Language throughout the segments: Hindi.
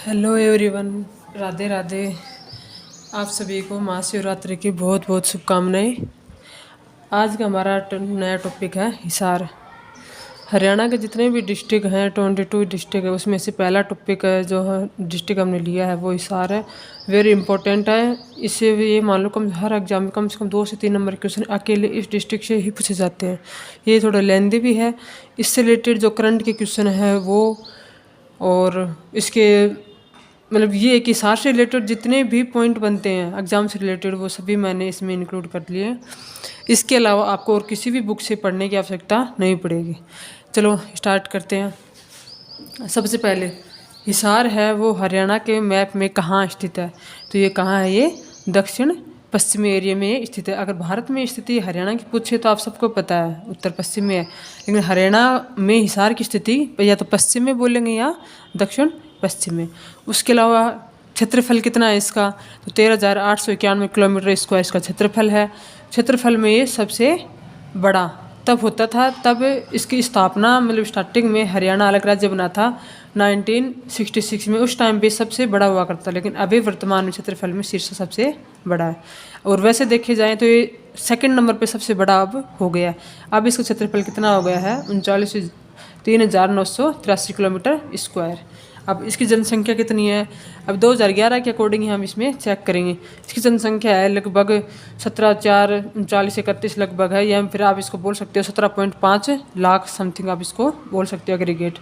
Hello everyone, Radhe Radhe. आप सभी को महाशिवरात्रि की बहुत बहुत शुभकामनाएं। आज का हमारा नया टॉपिक है हिसार। हरियाणा के जितने भी डिस्ट्रिक्ट हैं 22 डिस्ट्रिक्ट है, उसमें से पहला टॉपिक है जो डिस्ट्रिक्ट हमने लिया है वो हिसार है। वेरी इंपॉर्टेंट है। इससे भी ये मान लो हर एग्जाम में कम से कम 2 से 3 नंबर क्वेश्चन अकेले इस डिस्ट्रिक्ट से ही पूछे जाते हैं। ये थोड़ा लेंदी भी है। इससे रिलेटेड जो करंट के क्वेश्चन है वो, और इसके मतलब ये है कि हिसार से रिलेटेड जितने भी पॉइंट बनते हैं एग्जाम से रिलेटेड वो सभी मैंने इसमें इंक्लूड कर लिए हैं। इसके अलावा आपको और किसी भी बुक से पढ़ने की आवश्यकता नहीं पड़ेगी। चलो स्टार्ट करते हैं। सबसे पहले हिसार है वो हरियाणा के मैप में कहाँ स्थित है? तो ये कहाँ है? ये दक्षिण पश्चिमी एरिया में स्थित है। अगर भारत में स्थिति हरियाणा की पूछे तो आप सबको पता है उत्तर पश्चिम में है, लेकिन हरियाणा में हिसार की स्थिति या तो पश्चिम में बोलेंगे या दक्षिण पश्चिम में। उसके अलावा क्षेत्रफल कितना है इसका? तो 13,891 किलोमीटर स्क्वायर इसका क्षेत्रफल है। क्षेत्रफल में ये सबसे बड़ा तब होता था, तब इसकी स्थापना मतलब स्टार्टिंग में हरियाणा अलग राज्य बना था 1966 में। उस टाइम पे सबसे बड़ा हुआ करता, लेकिन अभी वर्तमान में क्षेत्रफल में शीर्ष सबसे बड़ा है। और वैसे देखे जाए तो ये सेकंड नंबर पे सबसे बड़ा अब हो गया है। अब इसका क्षेत्रफल कितना हो गया है? 39,983 किलोमीटर स्क्वायर। अब इसकी जनसंख्या कितनी है? अब 2011 के अकॉर्डिंग हम इसमें चेक करेंगे। इसकी जनसंख्या है लगभग 17,439,31 लगभग है, या फिर आप इसको बोल सकते हो 17.5 लाख समथिंग आप इसको बोल सकते हो एग्रीगेट।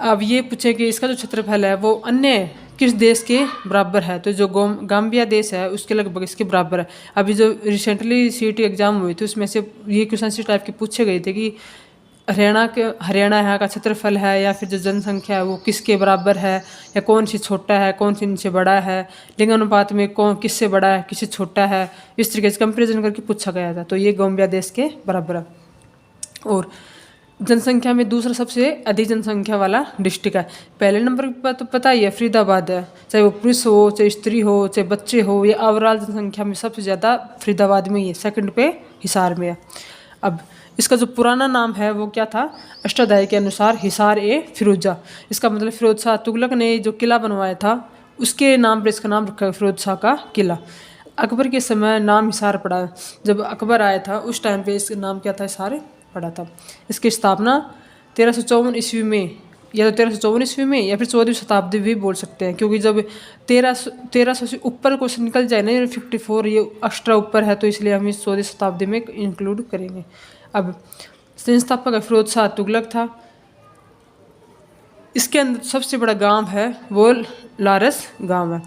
अब ये पूछे कि इसका जो क्षेत्रफल है वो अन्य किस देश के बराबर है? तो जो गाम्बिया देश है उसके लगभग इसके बराबर है। अभी जो रिसेंटली सीईटी एग्जाम हुई थी उसमें से ये क्वेश्चन इस टाइप के पूछे गए थे कि हरियाणा यहाँ का क्षेत्रफल है या फिर जो जनसंख्या है वो किसके बराबर है, या कौन सी छोटा है कौन सी इनसे बड़ा है, लिंग अनुपात में कौन किससे बड़ा है किससे छोटा है, इस तरीके से कंपेरिजन करके पूछा गया था। तो ये गाम्बिया देश के बराबर है। और जनसंख्या में दूसरा सबसे अधिक जनसंख्या वाला डिस्ट्रिक्ट है। पहले नंबर पर तो पता ही है फरीदाबाद है, चाहे वो पुरुष हो चाहे स्त्री हो चाहे बच्चे हो, या ओवरऑल जनसंख्या में सबसे ज़्यादा फरीदाबाद में ही है। सेकंड पे हिसार में है। अब इसका जो पुराना नाम है वो क्या था? अष्टाध्यायी के अनुसार हिसार ए फिरोजा। इसका मतलब फिरोज शाह तुगलक ने जो किला बनवाया था उसके नाम पर इसका नाम रखा है, फिरोज शाह का किला। अकबर के समय नाम हिसार पड़ा। जब अकबर आया था उस टाइम पे इसका नाम क्या था? हिसार पड़ा था। इसकी स्थापना 1354 ईस्वी में, या तो 1354 ईस्वी में या फिर 14वीं शताब्दी भी बोल सकते हैं, क्योंकि जब 1300 से ऊपर क्वेश्चन निकल जाए ना 54 ये एक्स्ट्रा ऊपर है, तो इसलिए हम इस 14वीं शताब्दी में इंक्लूड करेंगे। अब संस्थापक फिरोज शाह तुगलक था। इसके अंदर सबसे बड़ा गांव है वो लारस गांव है।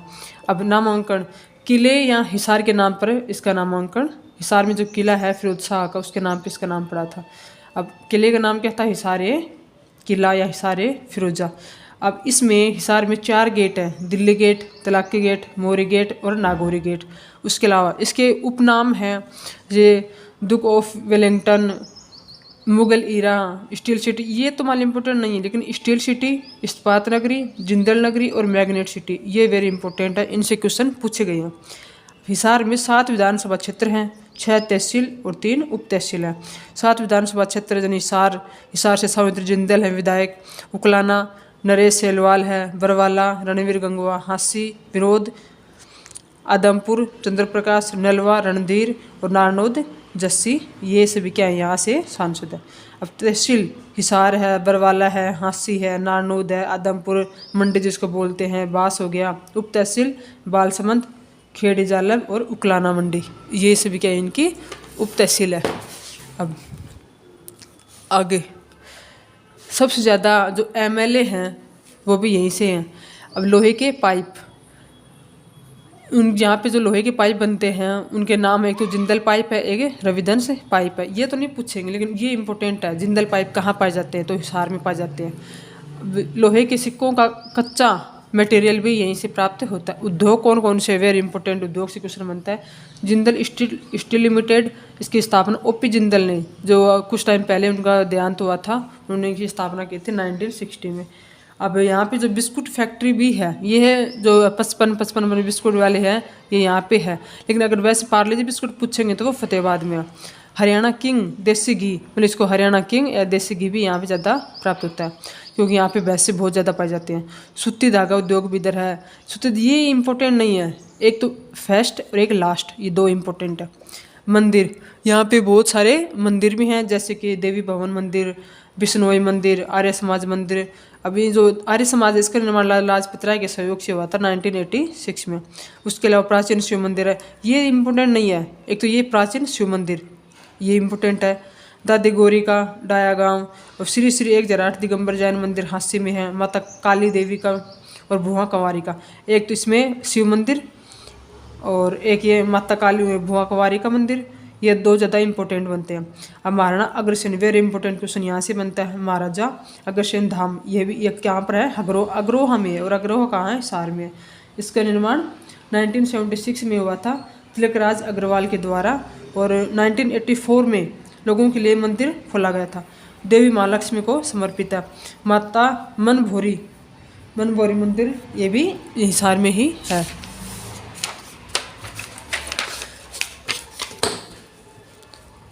अब नामांकन किले या हिसार के नाम पर इसका नामांकन, हिसार में जो किला है फिरोज शाह का उसके नाम पे इसका नाम पड़ा था। अब किले का नाम क्या था? हिसार ए किला या हिसार ए फिरोजा। अब इसमें हिसार में 4 गेट हैं, दिल्ली गेट, तलाकी गेट, मोरी गेट और नागौरी गेट। उसके अलावा इसके उपनाम हैं ये Duke of Wellington, Mughal era, steel city. ये तो मान इम्पोर्टेंट नहीं है, लेकिन स्टील सिटी, इस्पात नगरी, जिंदल नगरी और मैग्नेट सिटी ये वेरी इंपॉर्टेंट है, इनसे क्वेश्चन पूछे गए हैं। हिसार में 7 विधानसभा क्षेत्र हैं, 6 तहसील और 3 उप तहसील हैं। 7 विधानसभा क्षेत्र जन हिसार से सौमित्र जिंदल है विधायक, उकलाना नरेश सेलवाल है, बरवाला रणवीर गंगवा, हांसी विनोद, आदमपुर चंद्रप्रकाश, नलवा रणधीर और नारनौद जस्सी, ये सभी क्या है यहाँ से सांसद है। अब तहसील हिसार है, बरवाला है, हांसी है, नारनौद है, आदमपुर मंडी जिसको बोलते हैं, बास हो गया। उप तहसील बालसमंद, खेड़ी जालम और उकलाना मंडी, ये सभी क्या इनकी उप तहसील है। अब आगे सबसे ज़्यादा जो एमएलए हैं वो भी यहीं से हैं। अब लोहे के पाइप, उन यहाँ पे जो लोहे के पाइप बनते हैं उनके नाम है, एक तो जिंदल पाइप है, एक रविदंश पाइप है। ये तो नहीं पूछेंगे लेकिन ये इंपॉर्टेंट है। जिंदल पाइप कहाँ पाए जाते हैं? तो हिसार में पाए जाते हैं। लोहे के सिक्कों का कच्चा मटेरियल भी यहीं से प्राप्त होता है। उद्योग कौन कौन से? वेरी इंपॉर्टेंट उद्योग से क्वेश्चन बनता है। जिंदल स्टील लिमिटेड, इसकी स्थापना ओपी जिंदल ने, जो कुछ टाइम पहले उनका देहांत हुआ था, उन्होंने इसकी स्थापना की थी 1960 में। अब यहाँ पे जो बिस्कुट फैक्ट्री भी है, ये है जो 55 वाले बिस्कुट वाले हैं, ये यहाँ पे है। लेकिन अगर वैसे पार्ले जी बिस्कुट पूछेंगे तो वो फतेहाबाद में है। हरियाणा किंग देसी घी, मतलब इसको हरियाणा किंग या देसी घी भी यहाँ पे ज़्यादा प्राप्त होता है, क्योंकि यहाँ पे भैंसे बहुत ज़्यादा पाई जाती हैं। सूती धागा उद्योग भी इधर है। सूती, ये इम्पोर्टेंट नहीं है, एक तो फर्स्ट और एक लास्ट, ये दो इम्पोर्टेंट है। मंदिर, यहाँ पे बहुत सारे मंदिर भी हैं, जैसे कि देवी भवन मंदिर, बिश्नोई मंदिर, आर्य समाज मंदिर। अभी जो आर्य समाज है, इसका निर्माण लाला लाजपत राय के सहयोग से हुआ था 1986 में। उसके अलावा प्राचीन शिव मंदिर है, ये इम्पोर्टेंट नहीं है। एक तो ये प्राचीन शिव मंदिर, ये इम्पोर्टेंट है। दादी गौरी का डाया गांव और श्री श्री एक जराठ दिगंबर जैन मंदिर हांसी में है। माता काली देवी का और भुआ कंवारी का, एक तो इसमें शिव मंदिर और एक ये माता काली में भुआ कंवारी का मंदिर, ये दो ज़्यादा इंपॉर्टेंट बनते हैं। अब Maharana Agrasen, very important question यहाँ से बनता है। महाराजा अग्रसेन धाम, ये भी एक कहाँ पर है, अग्रोहा में है, और अग्रोहा कहाँ है, हिसार में। इसका निर्माण 1976 में हुआ था तिलकराज अग्रवाल के द्वारा, और 1984 में लोगों के लिए मंदिर खोला गया था। देवी माँ लक्ष्मी को समर्पित है। माता मनभोरी मंदिर, ये भी हिसार में ही है।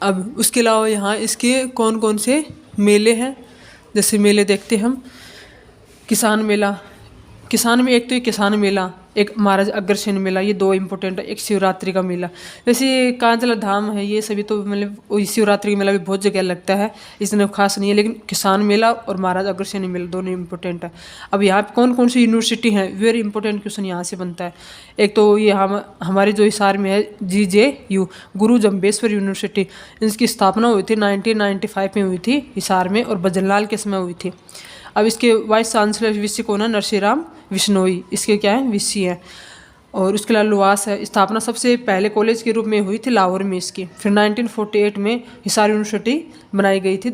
अब उसके अलावा यहाँ इसके कौन कौन से मेले हैं, जैसे मेले देखते हम। किसान मेला, किसान में एक तो ये किसान मेला, एक महाराज अग्रसेन मेला, ये दो इम्पोर्टेंट है। एक शिवरात्रि का मेला, वैसे ये कांजला धाम है, ये सभी तो मतलब शिवरात्रि का मेला भी बहुत जगह लगता है, इसमें खास नहीं है। लेकिन किसान मेला और महाराज अग्रसेन मेला दोनों इम्पोर्टेंट है। अब यहाँ पे कौन कौन सी यूनिवर्सिटी हैं, वेरी इंपॉर्टेंट क्वेश्चन यहाँ से बनता है। एक तो ये हमारे जो हिसार में है GJU, गुरु जम्बेश्वर यूनिवर्सिटी, इसकी स्थापना हुई थी 1995 में हुई थी हिसार में, और भजनलाल के समय हुई थी। अब इसके वाइस चांसलर वीसी कौन है, नरसिंहराम बिश्नोई, इसके क्या है, वीसी हैं। और उसके अलावा लुवास है, स्थापना सबसे पहले कॉलेज के रूप में हुई थी लाहौर में इसकी। फिर 1948 में हिसार यूनिवर्सिटी बनाई गई थी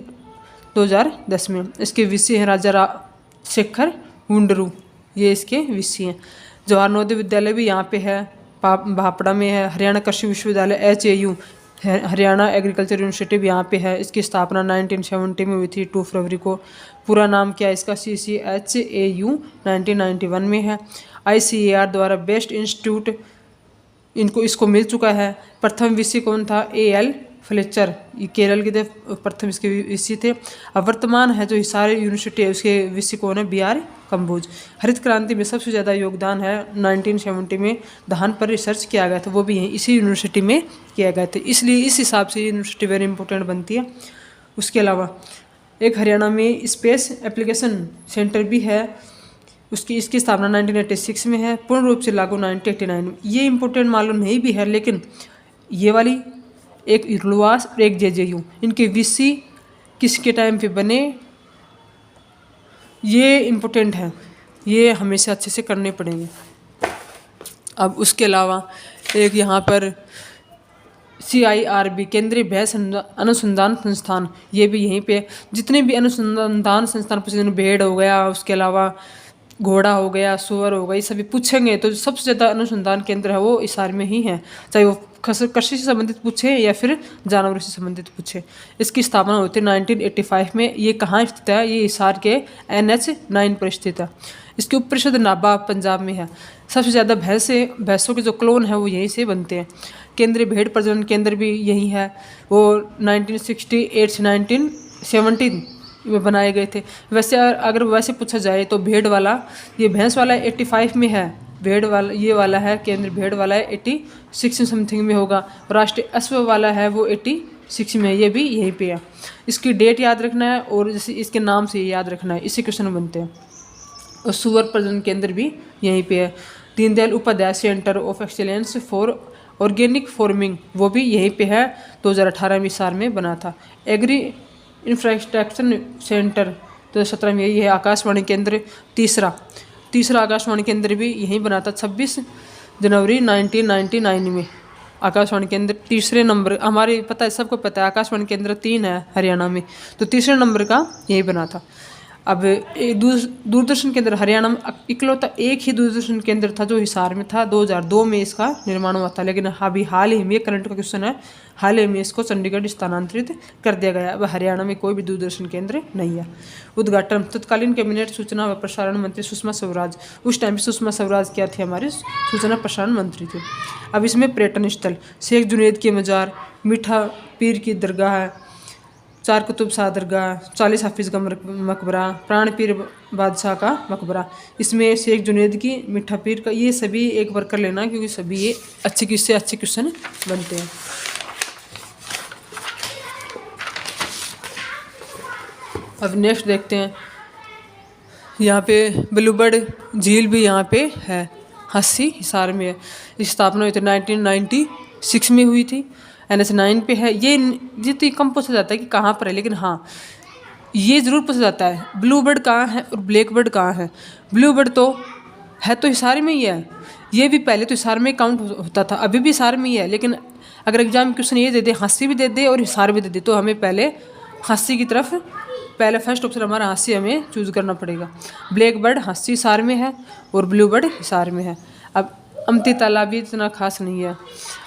2010 में। इसके वीसी हैं राजा शेखर हुंडरू, ये इसके वीसी हैं। जवाहर नवोदय विद्यालय भी यहाँ पे है, भापड़ा में है। हरियाणा कृषि विश्वविद्यालय HAU, हरियाणा एग्रीकल्चर यूनिवर्सिटी भी यहाँ पे है। इसकी स्थापना 1970 में हुई थी 2 फरवरी को। पूरा नाम क्या है इसका, CCHAU 1991 में है। ICAR द्वारा बेस्ट इंस्टीट्यूट इसको मिल चुका है। प्रथम वीसी कौन था, AL फ्लेचर, ये केरल के थे, प्रथम इसके वीसी थे। अब वर्तमान है जो हिसार यूनिवर्सिटी है, उसके वीसी कौन है, BR कंबोज। हरित क्रांति में सबसे ज़्यादा योगदान है 1970 में धान पर रिसर्च किया गया था, वो भी यहीं इसी यूनिवर्सिटी में किया गया था, इसलिए इस हिसाब से यूनिवर्सिटी वेरी इंपॉर्टेंट बनती है। उसके अलावा एक हरियाणा में स्पेस एप्लीकेशन सेंटर भी है, इसकी स्थापना 1986 में है, पूर्ण रूप से लागू 1989 में। ये इंपॉर्टेंट मालूम नहीं भी है, लेकिन ये वाली एक लुवास और एक JJU, इनके वीसी किसके टाइम पे बने, ये इम्पोर्टेंट है, ये हमेशा अच्छे से करने पड़ेंगे। अब उसके अलावा एक यहाँ पर CIRB, केंद्रीय भैंस अनुसंधान संस्थान, ये भी यहीं पे। जितने भी अनुसंधान संस्थान पूछे, भेड़ हो गया, उसके अलावा घोड़ा हो गया, सुअर हो गई, सभी पूछेंगे तो सबसे ज़्यादा अनुसंधान केंद्र है वो हिसार में ही है, चाहे वो कृषि से संबंधित पूछे या फिर जानवरों से संबंधित पूछे। इसकी स्थापना हुई थी 1985 में। ये कहाँ स्थित है, ये हिसार के NH9 पर स्थित है। इसके उप परिषद नाभा पंजाब में है। सबसे ज़्यादा भैंसों के जो क्लोन है वो यहीं से बनते हैं। केंद्रीय भेड़ प्रजनन केंद्र भी यहीं है, वो 1968 से 1970 में बनाए गए थे। वैसे अगर वैसे पूछा जाए तो भेड़ वाला, ये भैंस वाला 85 में है, भेड़ वाला ये वाला है, केंद्र भेड़ वाला है 86 समथिंग में होगा, और राष्ट्रीय अश्व वाला है वो 86 में, ये भी यहीं पे है। इसकी डेट याद रखना है और जैसे इसके नाम से याद रखना है, इसी क्वेश्चन बनते हैं। और सुअर प्रजनन केंद्र भी यहीं पे है। Deendayal Upadhyaya centre of excellence for organic farming, वो भी यहीं पे है, 2018 में हिसार में बना था। एग्री इंफ्रास्ट्रक्चर सेंटर 2017 में यही है। आकाशवाणी केंद्र तीसरा आकाशवाणी केंद्र भी यहीं बना था 26 जनवरी 1999 में। आकाशवाणी केंद्र तीसरे नंबर, हमारे पता है, सबको पता है आकाशवाणी केंद्र 3 है हरियाणा में, तो तीसरे नंबर का यही बना था। अब दूरदर्शन केंद्र हरियाणा में इकलौता एक ही दूरदर्शन केंद्र था जो हिसार में था। 2002 में इसका निर्माण हुआ था, लेकिन अभी हाल ही में, करंट का क्वेश्चन है, हाल ही में इसको चंडीगढ़ स्थानांतरित कर दिया गया। अब हरियाणा में कोई भी दूरदर्शन केंद्र नहीं है। उद्घाटन तत्कालीन कैबिनेट सूचना व प्रसारण मंत्री सुषमा स्वराज, उस टाइम पे सुषमा स्वराज क्या थी, हमारे सूचना प्रसारण मंत्री थे। अब इसमें पर्यटन स्थल शेख जुनैद की मज़ार, मीठा पीर की दरगाह है, 4 कुतुब शाह दरगाह, 40 हाफिज़ का मकबरा, प्राण पीर बादशाह का मकबरा। इसमें शेख जुनैद की, मीठा पीर का, ये सभी एक बार कर लेना क्योंकि सभी ये अच्छे क्वेश्चन बनते हैं। अब नेक्स्ट देखते हैं, यहाँ पे ब्लूबर्ड झील भी यहाँ पे है, हस्सी हिसार में है। इसकी स्थापना हुई थी 1996 में हुई थी। NH9 पे है। ये तो कम पूछा जाता है कि कहाँ पर है, लेकिन हाँ ये ज़रूर पूछा जाता है ब्लू बर्ड कहाँ है और ब्लैक बर्ड कहाँ है। ब्लू बर्ड तो है तो हिसार में ही है, ये भी पहले तो हिसार में काउंट होता था, अभी भी हिसार में ही है। लेकिन अगर एग्जाम क्वेश्चन ये दे दे, हस्सी भी दे दे और हिसार भी दे दे, तो हमें पहले हस्सी की तरफ, पहले फर्स्ट ऑप्शन हमारा हस्सी हमें चूज़ करना पड़ेगा। ब्लैक बर्ड हस्सी हिसार में है और ब्लू बर्ड हिसार में है। अब अमती तालाब भी इतना खास नहीं है।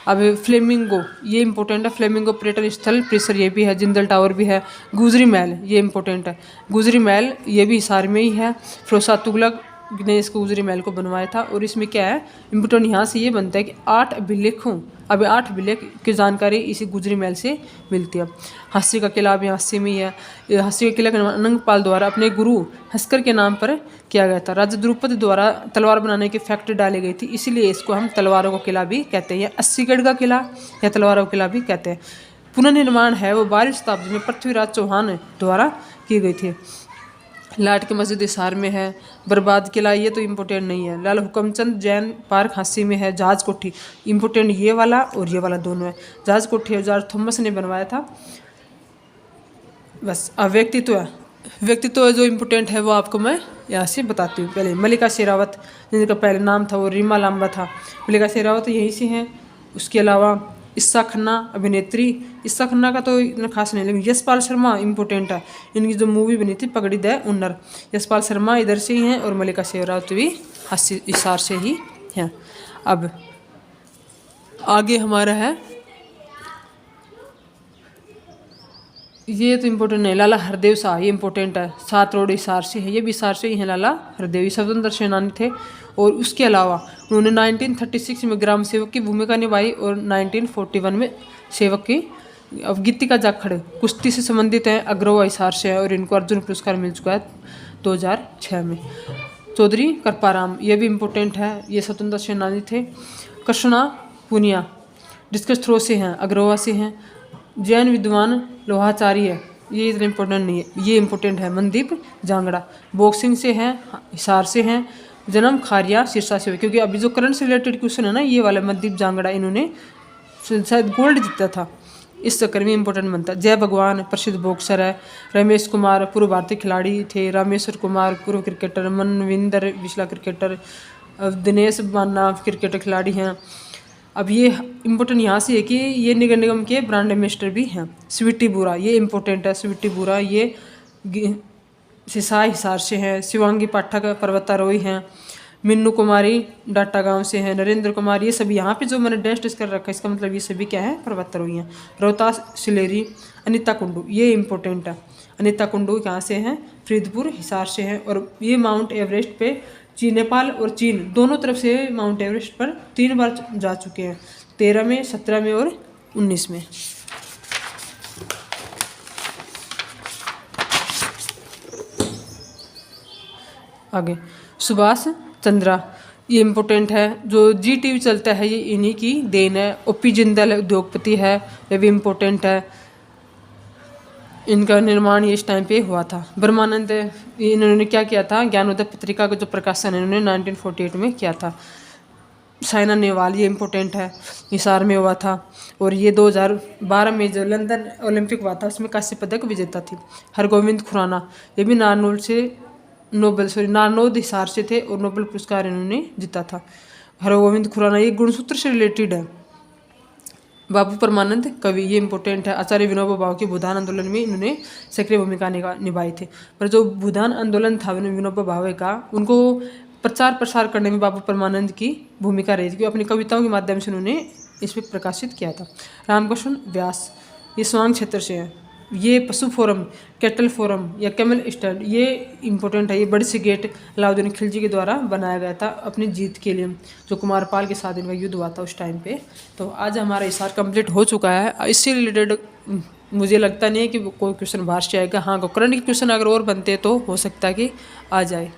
अब फ्लेमिंगो, ये इंपॉर्टेंट है। फ्लेमिंगो पर्यटन स्थल परिसर ये भी है। जिंदल टावर भी है। गुजरी महल, ये इंपॉर्टेंट है। गुजरी महल ये भी हिसार में ही है। फिरोज तुगलक ने इसको गुजरी महल को बनवाया था। और इसमें क्या है इम्पोर्टेंट, यहाँ से ये बनता है कि 8 अभिलेखों, अब 8 अभिलेख की जानकारी इसी गुजरी महल से मिलती है। हस्सी का किला भी हस्सी में ही है। हस्सी का किला अनंगपाल द्वारा अपने गुरु हस्कर के नाम पर किया गया था। राजा द्रुपद द्वारा तलवार बनाने की फैक्ट्री डाली गई थी, इसीलिए इसको हम तलवारों का किला भी कहते हैं, या अस्सीगढ़ का किला या तलवारों का किला भी कहते हैं। पुनर्निर्माण है वो 12वीं शताब्दी में पृथ्वीराज चौहान द्वारा की गई थी। लाट की मस्जिद हिसार में है। बर्बाद किला ये तो इम्पोर्टेंट नहीं है। लाल हुकमचंद जैन पार्क हस्सी में है। जहाज कोठी इम्पोर्टेंट ये वाला और ये वाला दोनों है। जहाज कोठी जॉर्ज थॉमस ने बनवाया था। बस अब व्यक्तित्व जो इम्पोर्टेंट है वो आपको मैं यहाँ से बताती हूँ। पहले मल्लिका शेरावत, जिनका पहले नाम था वो रीमा लांबा था। मल्लिका शेरावत यहीं से हैं। उसके अलावा ईसा खन्ना अभिनेत्री, ईसा खन्ना का तो इतना खास नहीं, लेकिन यशपाल शर्मा इम्पोर्टेंट है। इनकी जो मूवी बनी थी पगड़ी द उन्नर, यशपाल शर्मा इधर से ही हैं और मल्लिका शेरावत भी हिसार से ही हैं। अब आगे हमारा है, ये तो इम्पोर्टेंट नहीं, लाला हरदेव शाह, ये इम्पोर्टेंट है। 7 रोड हिसार से है, ये भी हिसार से ही हैं। लाला हरदेव स्वतंत्र सेनानी थे। और उसके अलावा उन्होंने 1936 में ग्राम सेवक की भूमिका निभाई और 1941 में सेवक की। अब गीतिका जाखड़ कुश्ती से संबंधित है, अग्रवा हिसार से है और इनको अर्जुन पुरस्कार मिल चुका है 2006 में। चौधरी कृपाराम, ये भी इम्पोर्टेंट है, ये स्वतंत्र सेनानी थे। कृष्णा पुनिया डिस्कस थ्रो से हैं, अग्रवा से हैं। जैन विद्वान लोहाचार्य, ये इतना इम्पोर्टेंट नहीं है, ये इम्पोर्टेंट है। मनदीप जांगड़ा बॉक्सिंग से हैं, हिसार से हैं। जन्म खारिया सिरसा से हुए, क्योंकि अभी जो करंट से रिलेटेड क्वेश्चन है ना, ये वाला मनदीप जांगड़ा, इन्होंने शायद गोल्ड जीता था, इस चक्कर में इम्पोर्टेंट बनता है। जय भगवान प्रसिद्ध बॉक्सर है। रमेश कुमार पूर्व भारतीय खिलाड़ी थे। रामेश्वर कुमार पूर्व cricketer. Manvinder Bisla cricketer. Dinesh Bana cricketer खिलाड़ी हैं। अब ये इम्पोर्टेंट यहाँ से है कि ये नगर निगम के ब्रांड एम्बेसडर भी हैं। स्वीटी बुरा, ये इम्पोर्टेंट है। स्वीटी बुरा ये सिसाई हिसार से हैं। शिवांगी पाठक पर्वतारोही हैं। मिन्नू कुमारी डाटा गांव से हैं। नरेंद्र कुमार, ये सभी यहाँ पे जो मैंने डैश कर रखा है, इसका मतलब ये सभी क्या है, पर्वतारोही हैं। रोहतास सिलेरी। अनिता कुंडू, ये इम्पोर्टेंट है। अनिता कुंडू कहाँ से हैं, फरीदपुर हिसार से हैं। और ये माउंट एवरेस्ट पे नेपाल और चीन दोनों तरफ से माउंट एवरेस्ट पर 3 बार जा चुके हैं, 13 में, 17 में और 19 में। आगे सुभाष चंद्रा, ये इम्पोर्टेंट है। जो जी टीवी चलता है ये इन्हीं की देन है। ओपी जिंदल उद्योगपति है, ये भी इम्पोर्टेंट है। इनका निर्माण ये इस टाइम पे हुआ था। ब्रह्मानंद, इन्होंने क्या किया था, ज्ञानोदय पत्रिका का जो प्रकाशन है इन्होंने 1948 में किया था। साइना नेहवाल, ये इम्पोर्टेंट है, हिसार में हुआ था। और ये 2012 में जो लंदन ओलंपिक हुआ था उसमें कांस्य पदक विजेता थी। हरगोविंद खुराना, ये भी नारनौद हिसार से थे और नोबेल पुरस्कार इन्होंने जीता था। हरगोविंद खुराना, ये गुणसूत्र से रिलेटेड है। बाबू परमानंद कवि, ये इंपॉर्टेंट है। आचार्य विनोबा भावे के भूदान आंदोलन में इन्होंने सक्रिय भूमिका निभाई थी। पर जो भूदान आंदोलन था विनोबा भावे का, उनको प्रचार प्रसार करने में बाबू परमानंद की भूमिका रही थी, क्योंकि अपनी कविताओं के माध्यम से उन्होंने इस पर प्रकाशित किया था। रामकृष्ण व्यास, ये स्वांग क्षेत्र से है। ये पशु फोरम, कैटल फोरम या कैमल स्टैंड, ये इंपॉर्टेंट है। ये बड़ी सी गेट अलाउद्दीन खिलजी के द्वारा बनाया गया था अपनी जीत के लिए, जो कुमारपाल के साथ इनका युद्ध हुआ था उस टाइम पे। तो आज हमारा हिसार कंप्लीट हो चुका है। इससे रिलेटेड मुझे लगता नहीं है कि कोई क्वेश्चन बाहर से आएगा। हाँ, करंट के क्वेश्चन अगर और बनते तो हो सकता है कि आ जाए।